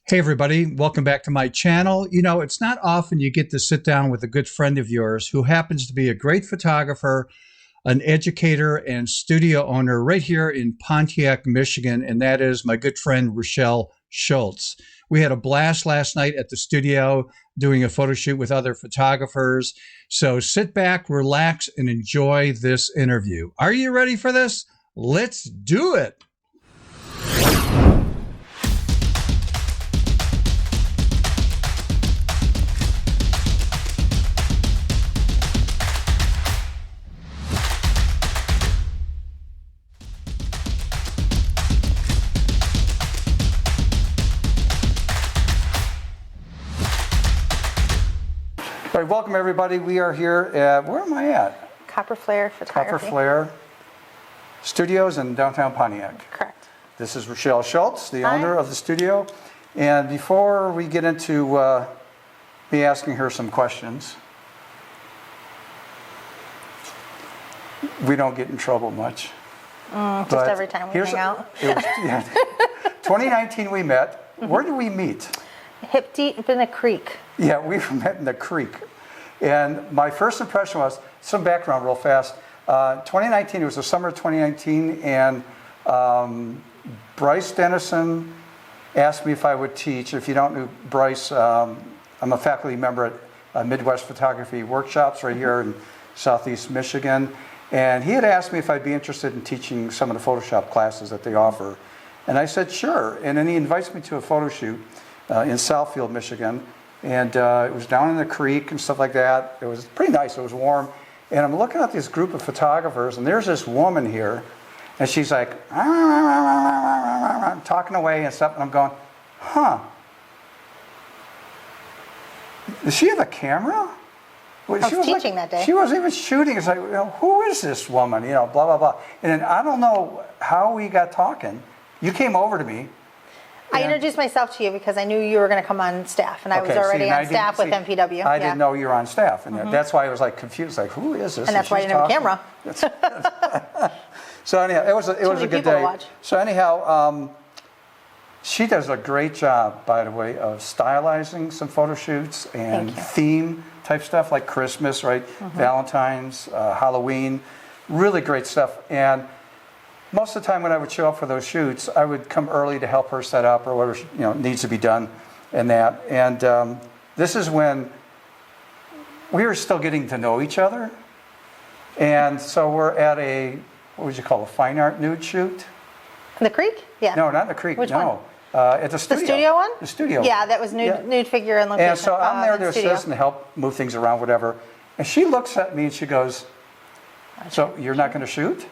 Hey everybody, welcome back to my channel. You know, it's not often you get to sit down with a good friend of yours who happens to be a great photographer, an educator, and studio owner right here in Pontiac, Michigan, and that is my good friend Rochelle Schultz. We had a blast last night at the studio doing a photo shoot with other photographers. So sit back, relax, and enjoy this interview. Are you ready for this? Let's do it. All right, welcome everybody. We are here at, where am I at? Copper Flare Photography. Copper Flare Studios in downtown Pontiac. Correct. This is Rochelle Schultz, the owner of the studio. And before we get into me asking her some questions, we don't get in trouble much. Just every time we hang out. 2019 we met. Where did we meet? Hip deep in a creek. Yeah, we met in the creek. And my first impression was, some background real fast. 2019, it was the summer of 2019, and Bryce Dennison asked me if I would teach. If you don't know Bryce, I'm a faculty member at Midwest Photography Workshops right here in Southeast Michigan. And he had asked me if I'd be interested in teaching some of the Photoshop classes that they offer. And I said, sure. And then he invites me to a photo shoot in Southfield, Michigan. And it was down in the creek and stuff like that. It was pretty nice, it was warm. And I'm looking at this group of photographers, and there's this woman here, and she's like, talking away and stuff, and I'm going, huh. Does she have a camera? Well, I was teaching that day. She wasn't even shooting. It's like, you know, who is this woman? You know, blah, blah, blah. And then I don't know how we got talking. You came over to me. I introduced myself to you because I knew you were going to come on staff, and I was already on staff with MPW. I didn't know you were on staff, and that's why I was like confused, like, who is this? And that's why I didn't have a camera. So anyhow, it was a good day. So anyhow, she does a great job, by the way, of stylizing some photo shoots and theme type stuff like Christmas, right? Valentine's, Halloween, really great stuff. And most of the time when I would show up for those shoots, I would come early to help her set up or whatever needs to be done and that. And this is when we were still getting to know each other. And so we're at a, what would you call a fine art nude shoot? The creek? Yeah. No, not the creek. Which one? At the studio. The studio one? The studio. Yeah, that was nude figure and location. And so I'm there to assist and help move things around, whatever. And she looks at me and she goes, so you're not going to shoot?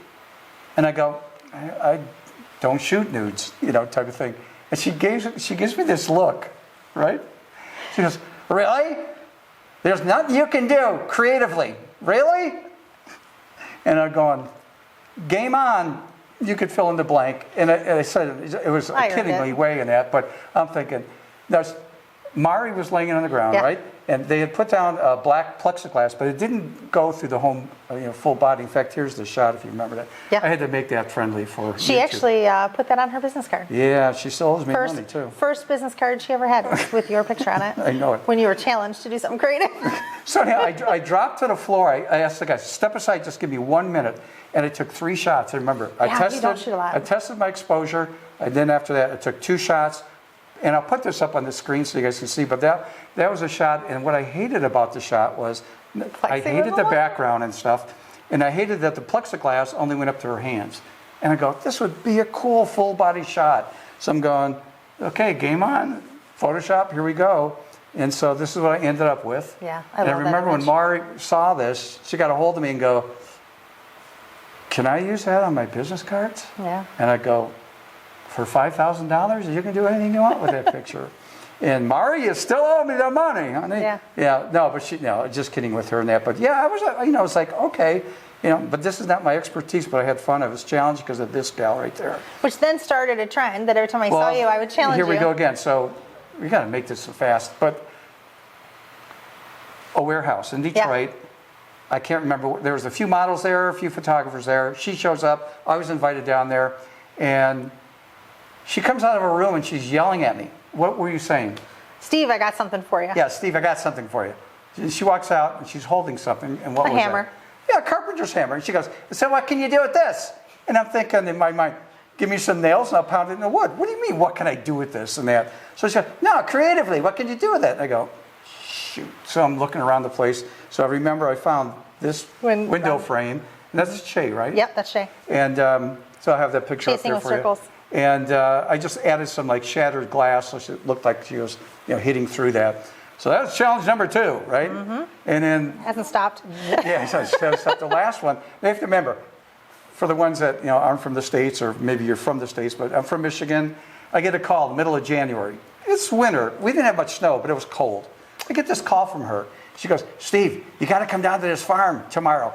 And I go, I don't shoot nudes, type of thing. And she gives me this look, right? She goes, really? There's nothing you can do creatively, really? And I'm going, game on. You could fill in the blank. And I said it was a kiddingly way in that, but I'm thinking, Mari was laying on the ground, right? And they had put down a black plexiglass, but it didn't go through the whole, full body. In fact, here's the shot, if you remember that. Yeah. I had to make that friendly for her. She actually put that on her business card. Yeah, she still owes me money, too. First business card she ever had was with your picture on it. I know it. When you were challenged to do something creative. So anyhow, I dropped to the floor. I asked the guy, step aside, just give me 1 minute. And I took 3 shots. I remember, you don't shoot a lot. I tested my exposure. And then after that, I took 2 shots. And I'll put this up on the screen so you guys can see, but that was a shot, and what I hated about the shot was, I hated the background and stuff, and I hated that the plexiglass only went up to her hands. And I go, this would be a cool full body shot. So I'm going, okay, game on, Photoshop, here we go. And so this is what I ended up with. Yeah, I remember when Mari saw this, she got a hold of me and go, can I use that on my business cards? Yeah. And I go, for $5,000, you can do anything you want with that picture. And Mari, you still owe me the money, honey. Yeah. No, but just kidding with her and that. But yeah, I was, it's like, okay, but this is not my expertise, but I had fun. I was challenged because of this gal right there. Which then started a trend that every time I saw you, I would challenge you. Here we go again. So we got to make this fast. But a warehouse in Detroit. Yeah. I can't remember. There was a few models there, a few photographers there. She shows up. I was invited down there. And she comes out of her room and she's yelling at me. what were you saying? Steve, I got something for you. Yeah, Steve, I got something for you. She walks out and she's holding something. And what A was hammer. that? Yeah, a carpenter's hammer. And she goes, so what can you do with this? And I'm thinking in my mind, give me some nails and I'll pound it in the wood. What do you mean, what can I do with this and that? So she goes, no, creatively, what can you do with it? And I go, shoot. So I'm looking around the place. So I remember I found this window frame. And that's Shay, right? Yep, that's Shay. And so I have that picture Chasing up there with for circles. you. And I just added some like shattered glass so it looked like she was hitting through that. So that's challenge number 2, right? Mm-hmm. And then... Hasn't stopped. Yeah, so that's the last one. You have to remember, for the ones that aren't from the States, or maybe you're from the States, but I'm from Michigan, I get a call in the middle of January. It's winter. We didn't have much snow, but it was cold. I get this call from her. She goes, Steve, you got to come down to this farm tomorrow.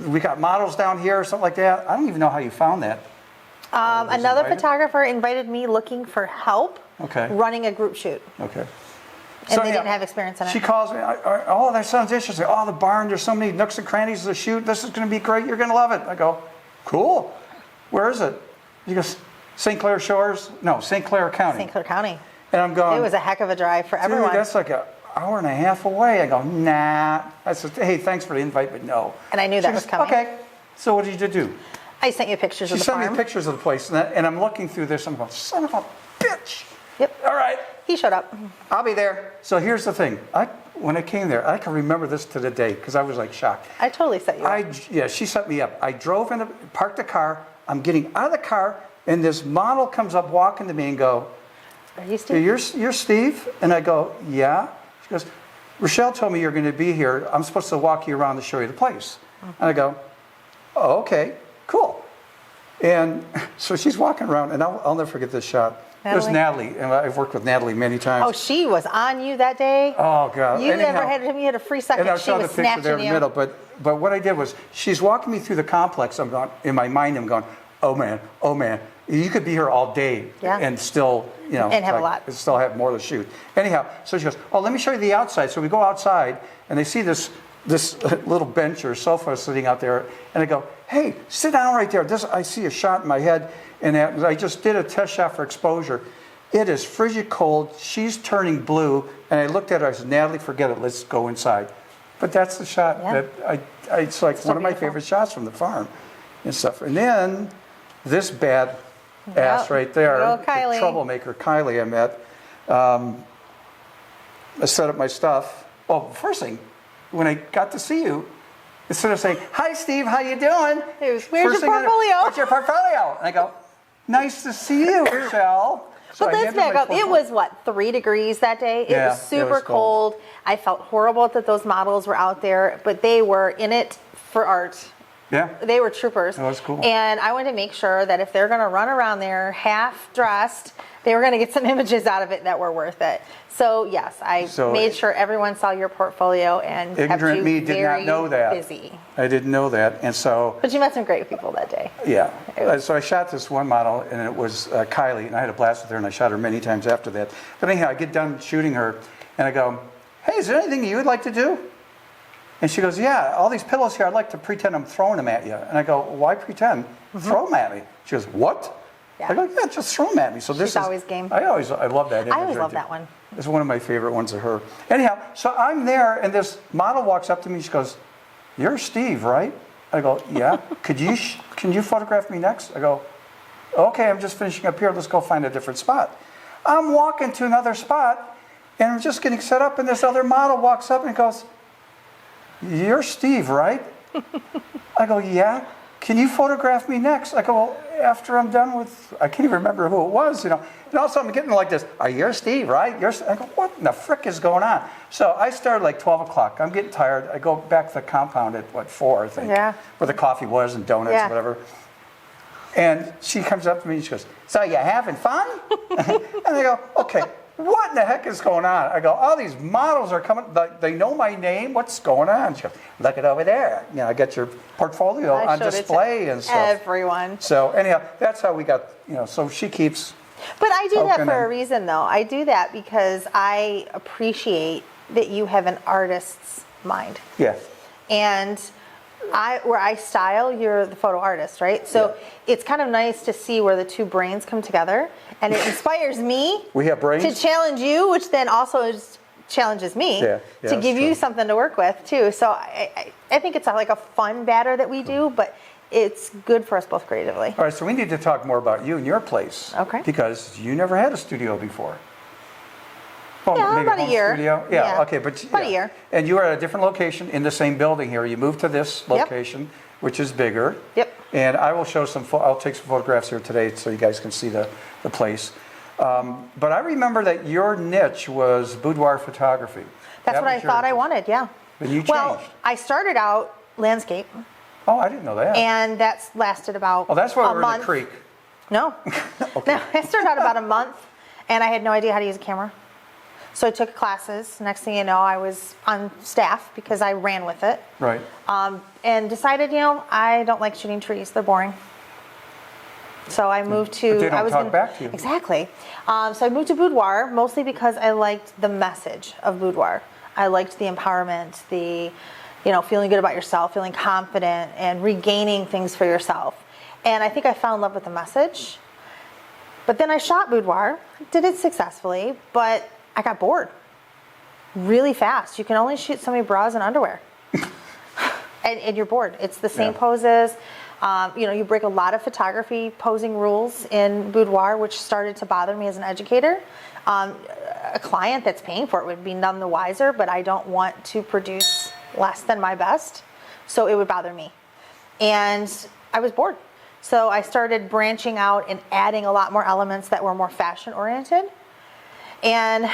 We got models down here or something like that. I don't even know how you found that. Another photographer invited me looking for help running a group shoot. Okay. And they didn't have experience in it. She calls me, oh, that sounds interesting. Oh, the barn, there's so many nooks and crannies to shoot. This is going to be great. You're going to love it. I go, cool. Where is it? She goes, St. Clair Shores? No, St. Clair County. St. Clair County. And I'm going. It was a heck of a drive for everyone. Dude, that's like an hour and a half away. I go, nah. I said, hey, thanks for the invite, but no. And I knew that was coming. Okay. So what did you do? I sent you pictures of the farm. She sent me pictures of the place, and I'm looking through this. I'm going, son of a bitch. Yep. All right. He showed up. I'll be there. So here's the thing. When I came there, I can remember this to the day because I was like shocked. I totally set you up. Yeah, she set me up. I drove in, parked the car. I'm getting out of the car, and this model comes up walking to me and go, are you Steve? You're Steve? And I go, yeah. She goes, Rochelle told me you're going to be here. I'm supposed to walk you around to show you the place. And I go, oh, okay, cool. And so she's walking around, and I'll never forget this shot. It was Natalie, and I've worked with Natalie many times. Oh, she was on you that day? Oh, God. You never had a free second. And I she saw was the picture there in the middle, but what I did was, she's walking me through the complex. I'm going, in my mind, I'm going, oh, man. You could be here all day and still, and have a lot. Still have more to shoot. Anyhow, so she goes, oh, let me show you the outside. So we go outside, and they see this little bench or sofa sitting out there, and I go, hey, sit down right there. I see a shot in my head, and I just did a test shot for exposure. It is frigid cold. She's turning blue, and I looked at her. I said, Natalie, forget it. Let's go inside. But that's the shot that it's like one of my favorite shots from the farm and stuff. And then this bad ass right there, the troublemaker Kylie I met. I set up my stuff. Oh, first thing, when I got to see you, instead of saying, hi, Steve, how you doing? It was, where's your portfolio? What's your portfolio? And I go, nice to see you, Rochelle. So but let's back up. It was, 3 degrees that day? It was super cold. I felt horrible that those models were out there, but they were in it for art. Yeah. They were troopers. That was cool. And I wanted to make sure that if they're going to run around there half dressed, they were going to get some images out of it that were worth it. So yes, I made sure everyone saw your portfolio and kept you me did very not know that. busy. I didn't know that, and so. But you met some great people that day. Yeah. So I shot this one model, and it was Kylie, and I had a blast with her, and I shot her many times after that. But anyhow, I get done shooting her, and I go, hey, is there anything you would like to do? And she goes, yeah, all these pillows here, I'd like to pretend I'm throwing them at you. And I go, why pretend? Throw them at me. She goes, what? Yeah. I go, yeah, just throw them at me. So this She's always game. I love that image. I always love that one. It's one of my favorite ones of her. Anyhow, so I'm there, and this model walks up to me. She goes, you're Steve, right? I go, yeah. Can you photograph me next? I go, okay, I'm just finishing up here. Let's go find a different spot. I'm walking to another spot, and I'm just getting set up, and this other model walks up and goes, you're Steve, right? I go, yeah. Can you photograph me next? I go, well, after I'm done with, I can't even remember who it was, And all of a sudden I'm getting like this, you're Steve, right? I go, what in the frick is going on? So I started like 12 o'clock. I'm getting tired. I go back to the compound at 4, I think. Yeah. Where the coffee was and donuts and whatever. And she comes up to me and she goes, so you having fun? And I go, okay. What in the heck is going on? I go, all these models are coming. They know my name. What's going on? She goes, look it over there. I got your portfolio on display and stuff. Everyone. So anyhow, that's how we got, so she keeps. But I do that for a reason, though. I do that because I appreciate that you have an artist's mind. Yeah. And where I style, you're the photo artist, right? So it's kind of nice to see where the two brains come together, and it inspires me. We have brains to challenge you, which then also challenges me to give you something to work with too. So I think it's like a fun batter that we do, but it's good for us both creatively. All right, so we need to talk more about you and your place. Okay. Because you never had a studio before. Yeah, maybe about a year. Studio? Yeah, okay, but about a year. And you were at a different location in the same building here. You moved to this location, which is bigger. Yep. And I will show I'll take some photographs here today so you guys can see the place. But I remember that your niche was boudoir photography. That's what I thought I wanted, yeah. But you changed. Well, I started out landscape. Oh, I didn't know that. And that's lasted about Oh, that's why a we're month. in the creek. No. Okay. No, I started out about a month, and I had no idea how to use a camera. So I took classes. Next thing you know, I was on staff because I ran with it. Right. And decided, I don't like shooting trees. They're boring. So I moved to... But they don't talk back to you. Exactly. So I moved to boudoir, mostly because I liked the message of boudoir. I liked the empowerment, the, feeling good about yourself, feeling confident, and regaining things for yourself. And I think I fell in love with the message. But then I shot boudoir, did it successfully, but I got bored really fast. You can only shoot so many bras and underwear. and you're bored. It's the same poses. You break a lot of photography posing rules in boudoir, which started to bother me as an educator. A client that's paying for it would be none the wiser, but I don't want to produce less than my best, so it would bother me. And I was bored. So I started branching out and adding a lot more elements that were more fashion oriented. And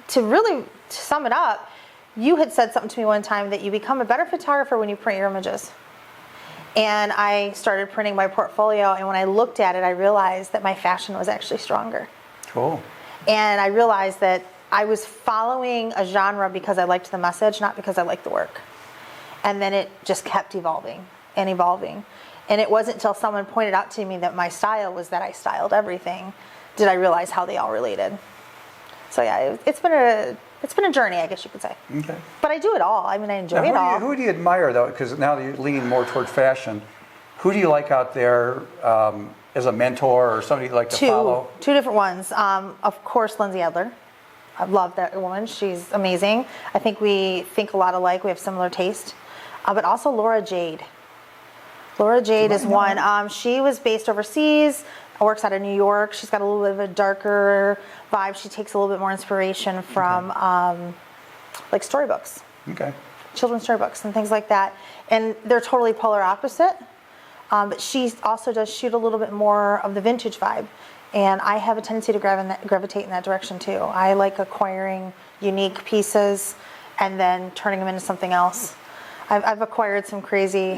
to sum it up, you had said something to me one time that you become a better photographer when you print your images. And I started printing my portfolio, and when I looked at it, I realized that my fashion was actually stronger. Cool. And I realized that I was following a genre because I liked the message, not because I liked the work. And then it just kept evolving and evolving. And it wasn't until someone pointed out to me that my style was that I styled everything, did I realize how they all related. So yeah, it's been a journey, I guess you could say. Okay. But I do it all. I mean, I enjoy it all. Who do you admire, though? Because now that you're leaning more toward fashion, who do you like out there as a mentor or somebody you like to follow? Two different ones. Of course, Lindsay Adler. I love that woman. She's amazing. I think we think a lot alike. We have similar taste. But also Laura Jade. Laura Jade is one. She was based overseas, works out of New York. She's got a little bit of a darker vibe. She takes a little bit more inspiration from like storybooks. Okay. Children's storybooks and things like that. And they're totally polar opposite. But she also does shoot a little bit more of the vintage vibe. And I have a tendency to gravitate in that direction too. I like acquiring unique pieces and then turning them into something else. I've acquired some crazy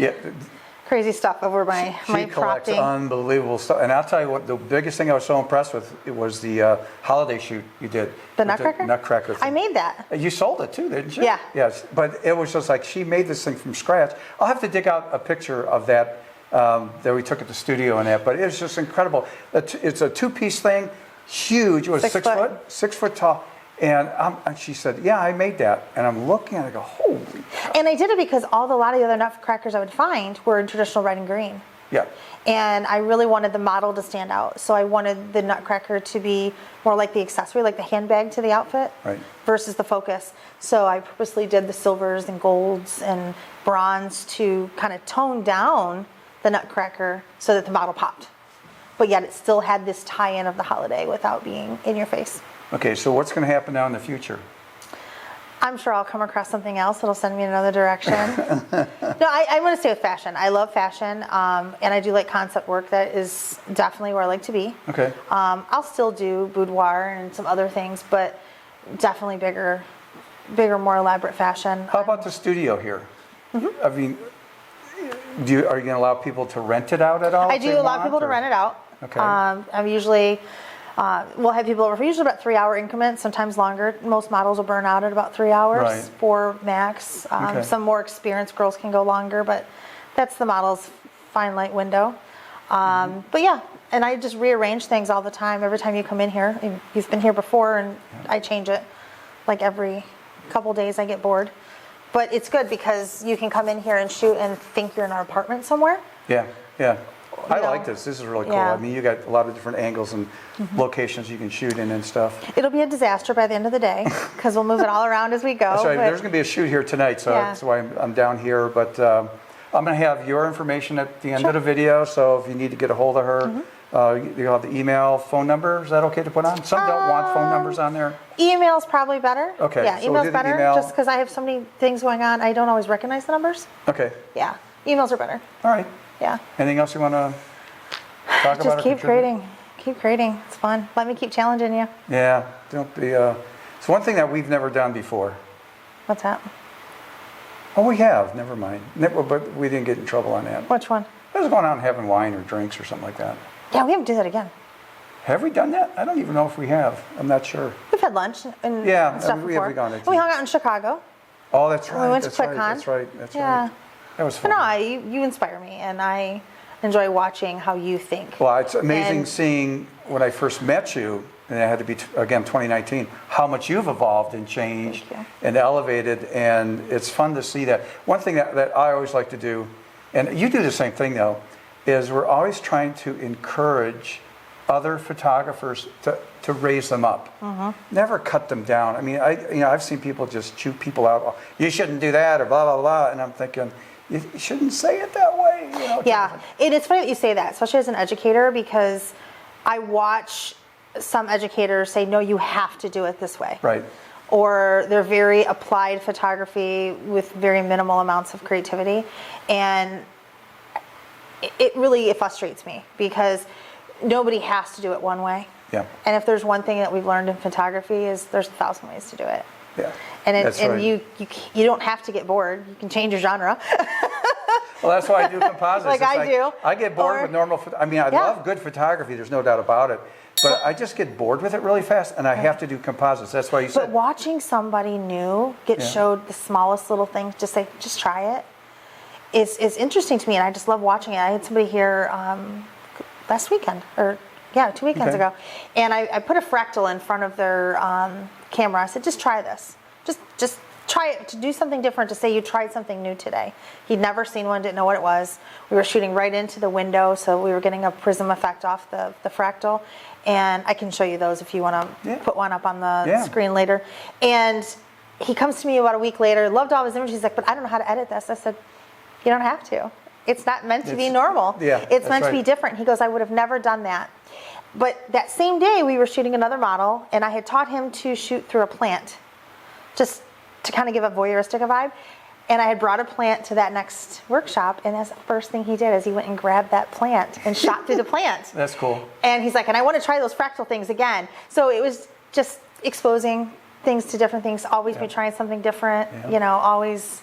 stuff over my She collects prompting. unbelievable stuff. And I'll tell you what, the biggest thing I was so impressed with, it was the holiday shoot you did. The Nutcracker? Nutcracker thing. I made that. You sold it too, didn't you? Yeah. Yes, but it was just like she made this thing from scratch. I'll have to dig out a picture of that that we took at the studio and that, but it was just incredible. It's a two-piece thing, huge. It was 6 foot, 6 foot tall. And she said, yeah, I made that. And I'm looking at it and I go, holy cow. And I did it because a lot of the other Nutcrackers I would find were in traditional red and green. Yeah. And I really wanted the model to stand out. So I wanted the Nutcracker to be more like the accessory, like the handbag to the outfit, right, versus the focus. So I purposely did the silvers and golds and bronze to kind of tone down the Nutcracker so that the model popped. But yet it still had this tie-in of the holiday without being in your face. Okay, so what's going to happen now in the future? I'm sure I'll come across something else that'll send me in another direction. No, I want to stay with fashion. I love fashion, and I do like concept work. That is definitely where I like to be. Okay. I'll still do boudoir and some other things, but definitely bigger, more elaborate fashion. How about the studio here? Mm-hmm. I mean, are you going to allow people to rent it out at all? I do allow people to rent it out. Okay. I'm usually... we'll have people over for usually about 3 hour increments, sometimes longer. Most models will burn out at about 3 hours, right, 4 max. Some more experienced girls can go longer, but that's the model's fine light window. But yeah, and I just rearrange things all the time. Every time you come in here, you've been here before, and I change it. Like every couple days I get bored. But it's good because you can come in here and shoot and think you're in our apartment somewhere. Yeah, yeah. I know? like this. This is really cool. Yeah. I mean, you got a lot of different angles and locations you can shoot in and stuff. It'll be a disaster by the end of the day because we'll move it all around as we go. That's right. but- There's going to be a shoot here tonight, so Yeah. that's why I'm down here. But I'm going to have your information at the end of the video, so if you need to get a hold of her, you'll have the email, phone number. Is that okay to put on? Some don't want phone numbers on there. Email's probably better. Okay, Yeah, so we'll email's do the better email. just because I have so many things going on. I don't always recognize the numbers. Okay. Yeah, emails are better. All right. Yeah. Anything else you want to talk about? Just or keep contribute? creating. Keep creating. It's fun. Let me keep challenging you. Yeah. Don't be. It's one thing that we've never done before. What's that? Oh, we have. Never mind. But we didn't get in trouble on that. Which one? I was going out and having wine or drinks or something like that. Yeah, we have to do that again. Have we done that? I don't even know if we have. I'm not sure. We've had lunch and Yeah, stuff we have before. gone to- And we hung out in Chicago. Oh, that's right. We went to that's right. QuickCon. That's right. That's Yeah. right. That was But fun. no, you inspire me, and I enjoy watching how you think. Well, it's amazing And- seeing when I first met you, and it had to be, again, 2019, how much you've evolved and changed Thank you. and elevated, and it's fun to see that. One thing that I always like to do, and you do the same thing though, is we're always trying to encourage other photographers to raise them up. Never cut them down. I mean, I've seen people just chew people out. "Oh, you shouldn't do that," or blah, blah, blah, and I'm thinking, you shouldn't say it that way. You know, Yeah, it's funny that you say that, especially as an educator, because I watch some educators say, no, you have to do it this way. Right. Or they're very applied photography with very minimal amounts of creativity. And it frustrates me because nobody has to do it one way. Yeah. And if there's one thing that we've learned in photography is there's 1,000 ways to do it. Yeah. And That's right. you don't have to get bored. You can change your genre. Well, that's why I do composites. Like It's I do. I get bored Or- with normal. I mean, I Yeah. love good photography. There's no doubt about it. But I just get bored with it really fast, and I have to do composites. That's why you But said. watching somebody new get Yeah. showed the smallest little things, just try it, is interesting to me, and I just love watching it. I had somebody here last weekend, or 2 weekends Okay. ago, and I put a fractal in front of their camera. I said, just try this. Just try it, to do something different, to say you tried something new today. He'd never seen one, didn't know what it was. We were shooting right into the window, so we were getting a prism effect off the fractal. And I can show you those if you want to Yeah. put one up on the Yeah. screen later. And he comes to me about a week later, loved all his images. He's like, but I don't know how to edit this. I said, you don't have to. It's not meant to be normal. Yeah, it's that's meant to be right. different. He goes, I would have never done that. But that same day, we were shooting another model, and I had taught him to shoot through a plant, just to kind of give a voyeuristic vibe. And I had brought a plant to that next workshop, and that's the first thing he did is he went and grabbed that plant and shot through the plant. That's cool. And he's like, and I want to try those fractal things again. So it was just exposing things to different things, always be trying something different, Yeah. you know, always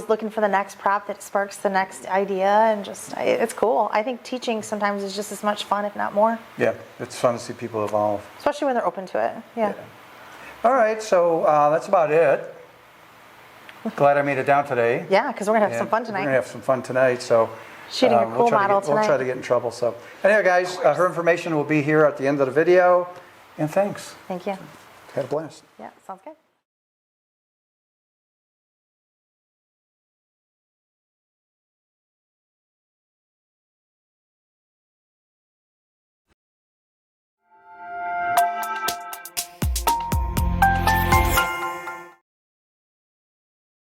looking for the next prop that sparks the next idea, and just, it's cool. I think teaching sometimes is just as much fun, if not more, Yeah, it's fun to see people evolve. especially when they're open to it. Yeah. All right, so that's about it. Glad I made it down today. Yeah, because we're going to have some And fun We're tonight. gonna have some fun tonight. So Shooting a cool model We'll try tonight. to get in trouble. So anyway, guys, her information will be here at the end of the video. And thanks. Thank you. Had a blast. Yeah, sounds good.